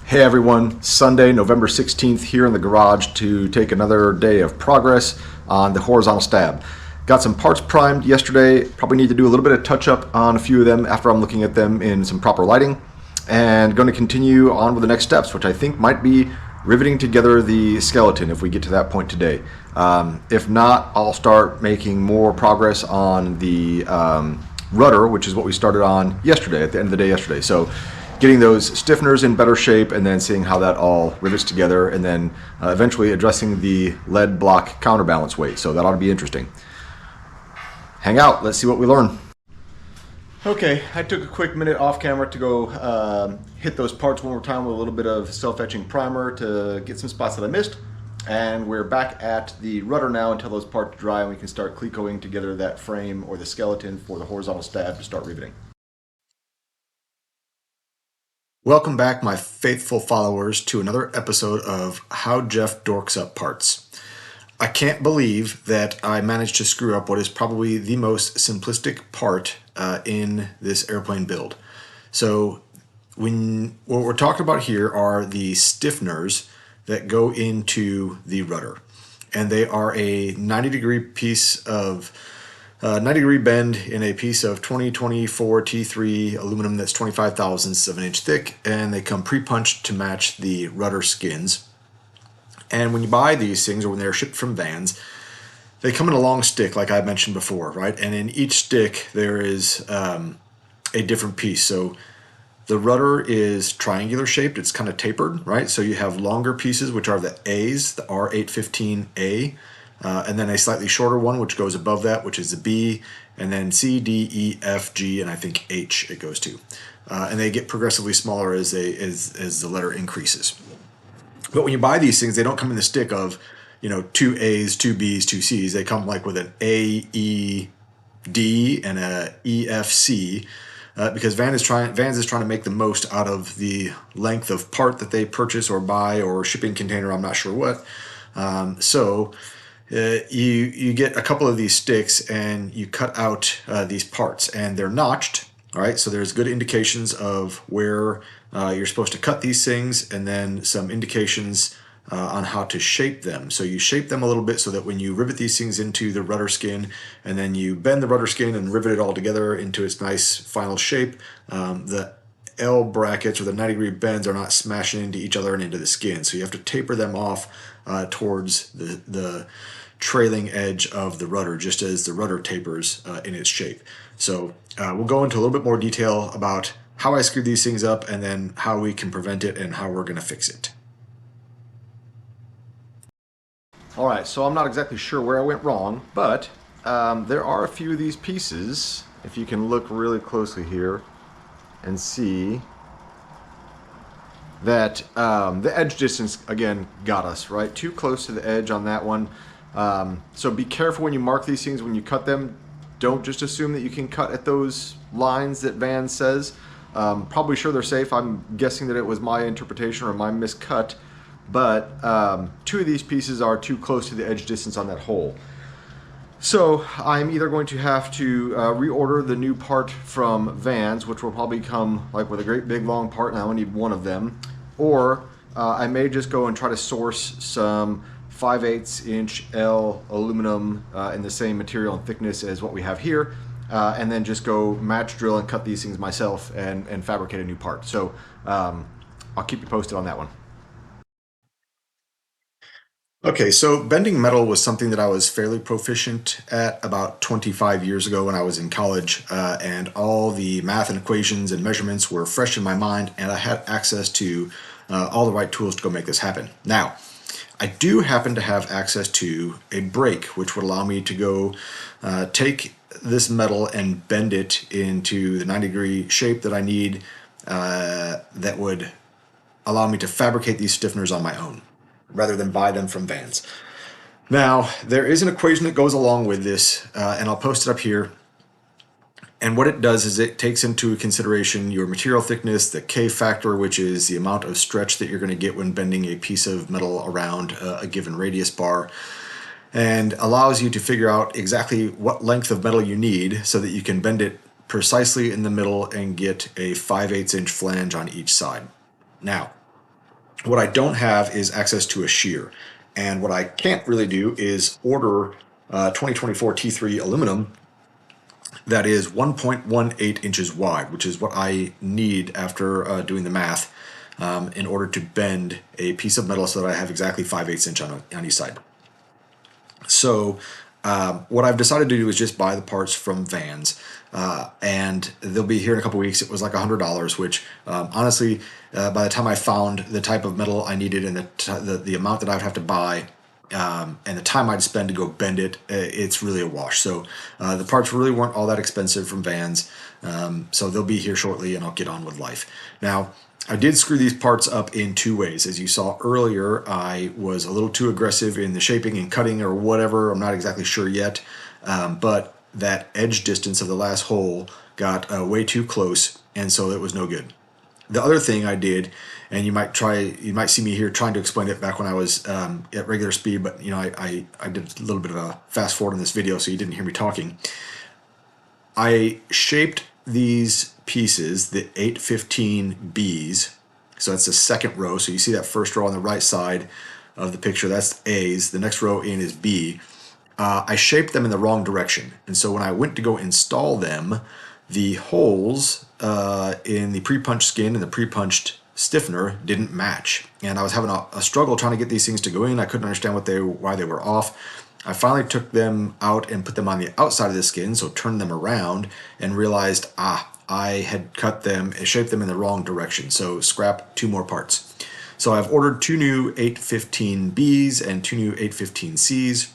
Hey everyone, Sunday, November 16th here in the garage to take another day of progress on the horizontal stab. Got some parts primed yesterday, probably need to do a little bit of touch up on a few of them after I'm looking at them in some proper lighting, and going to continue on with the next steps, which I think might be riveting together the skeleton if we get to that point today. If not, I'll start making more progress on the rudder, which is what we started on yesterday, at the end of the day yesterday. So getting those stiffeners in better shape and then seeing how that all rivets together, and then eventually addressing the lead block counterbalance weight. So that ought to be interesting. Hang out, let's see what we learn. Okay, I took a quick minute off camera to go hit those parts one more time with a little bit of self-etching primer to get some spots that I missed. And we're back at the rudder now until those parts dry and we can start clecoing together that frame or the skeleton for the horizontal stab to start riveting. Welcome back, my faithful followers, to another episode of How Jeff Dorks Up Parts. I can't believe that I managed to screw up what is probably the most simplistic part in this airplane build. So what we're talking about here are the stiffeners that go into the rudder. And they are a 90-degree piece of 90-degree bend in a piece of 2024 T3 aluminum that's 25 thousandths of an inch thick, and they come pre-punched to match the rudder skins. And when you buy these things, or when they're shipped from vans, they come in a long stick, like I mentioned before, right? And in each stick there is a different piece. So the rudder is triangular shaped, it's kind of tapered, right? So you have longer pieces, which are the A's, the R815A, and then a slightly shorter one, which goes above that, which is the B, and then C, D, E, F, G, and I think H it goes to. And they get progressively smaller as the letter increases. But when you buy these things, they don't come in the stick of, you know, 2 A's, 2 B's, 2 C's. They come like with an A, E, D, and a E, F, C. Because Vans is trying to make the most out of the length of part that they purchase or buy, or shipping container, I'm not sure what. You get a couple of these sticks and you cut out these parts, and they're notched. All right, so there's good indications of where you're supposed to cut these things, and then some indications on how to shape them. So you shape them a little bit so that when you rivet these things into the rudder skin, and then you bend the rudder skin and rivet it all together into its nice final shape, the L brackets or the 90-degree bends are not smashing into each other and into the skin. So you have to taper them off towards the trailing edge of the rudder, just as the rudder tapers in its shape. So we'll go into a little bit more detail about how I screwed these things up, and then how we can prevent it and how we're going to fix it. All right, so I'm not exactly sure where I went wrong, but there are a few of these pieces, if you can look really closely here and see that the edge distance, again, got us, right? Too close to the edge on that one. So be careful when you mark these things, when you cut them. Don't just assume that you can cut at those lines that Vans says. Probably sure they're safe. I'm guessing that it was my interpretation or my miscut, but 2 of these pieces are too close to the edge distance on that hole. So I'm either going to have to reorder the new part from Vans, which will probably come like with a great big long part, and I only need one of them, or I may just go and try to source some 5/8 inch L aluminum in the same material and thickness as what we have here, and then just go match drill and cut these things myself and fabricate a new part. So I'll keep you posted on that one. Okay, so bending metal was something that I was fairly proficient at about 25 years ago when I was in college, and all the math and equations and measurements were fresh in my mind, and I had access to all the right tools to go make this happen. Now, I do happen to have access to a brake, which would allow me to go take this metal and bend it into the 90-degree shape that I need, that would allow me to fabricate these stiffeners on my own, rather than buy them from Vans. Now, there is an equation that goes along with this, and I'll post it up here. And what it does is it takes into consideration your material thickness, the K factor, which is the amount of stretch that you're going to get when bending a piece of metal around a given radius bar, and allows you to figure out exactly what length of metal you need so that you can bend it precisely in the middle and get a 5/8 inch flange on each side. Now, What I don't have is access to a shear. And what I can't really do is order 2024 T3 aluminum that is 1.18 inches wide, which is what I need after doing the math in order to bend a piece of metal so that I have exactly 5/8 inch on each side. So what I've decided to do is just buy the parts from Vans, and they'll be here in a couple weeks. It was like $100, which honestly, by the time I found the type of metal I needed and the amount that I'd have to buy, and the time I'd spend to go bend it, it's really a wash. So the parts really weren't all that expensive from Vans, so they'll be here shortly, and I'll get on with life. Now, I did screw these parts up in two ways. As you saw earlier, I was a little too aggressive in the shaping and cutting or whatever. I'm not exactly sure yet, but that edge distance of the last hole got way too close, and so it was no good. The other thing I did, and you might see me here trying to explain it back when I was at regular speed, but I did a little bit of a fast forward in this video, so you didn't hear me talking. I shaped these pieces, the 815Bs, so that's the second row. So you see that first row on the right side of the picture, that's A's. The next row in is B. I shaped them in the wrong direction. And so when I went to go install them, the holes in the pre-punched skin and the pre-punched stiffener didn't match. And I was having a struggle trying to get these things to go in. I couldn't understand why they were off. I finally took them out and put them on the outside of the skin, so turned them around and realized, I had cut them and shaped them in the wrong direction. So scrap 2 more parts. So I've ordered 2 new 815Bs and 2 new 815Cs.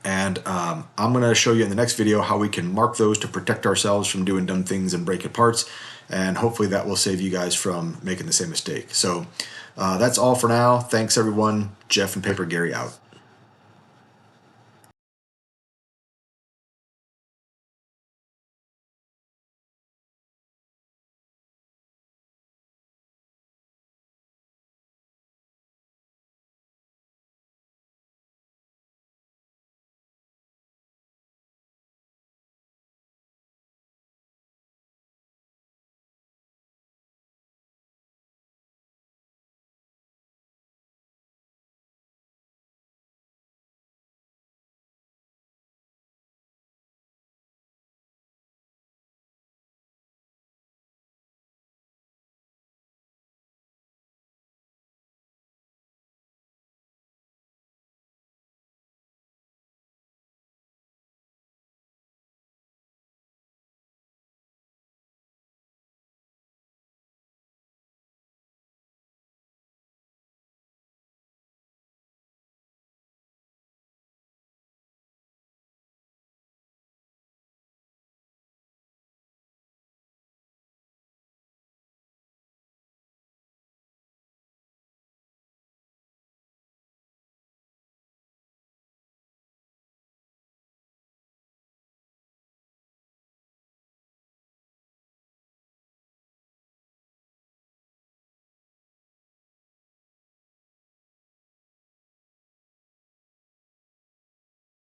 And I'm going to show you in the next video how we can mark those to protect ourselves from doing dumb things and breaking parts. And hopefully that will save you guys from making the same mistake. So that's all for now. Thanks everyone. Jeff and Paper Gary out.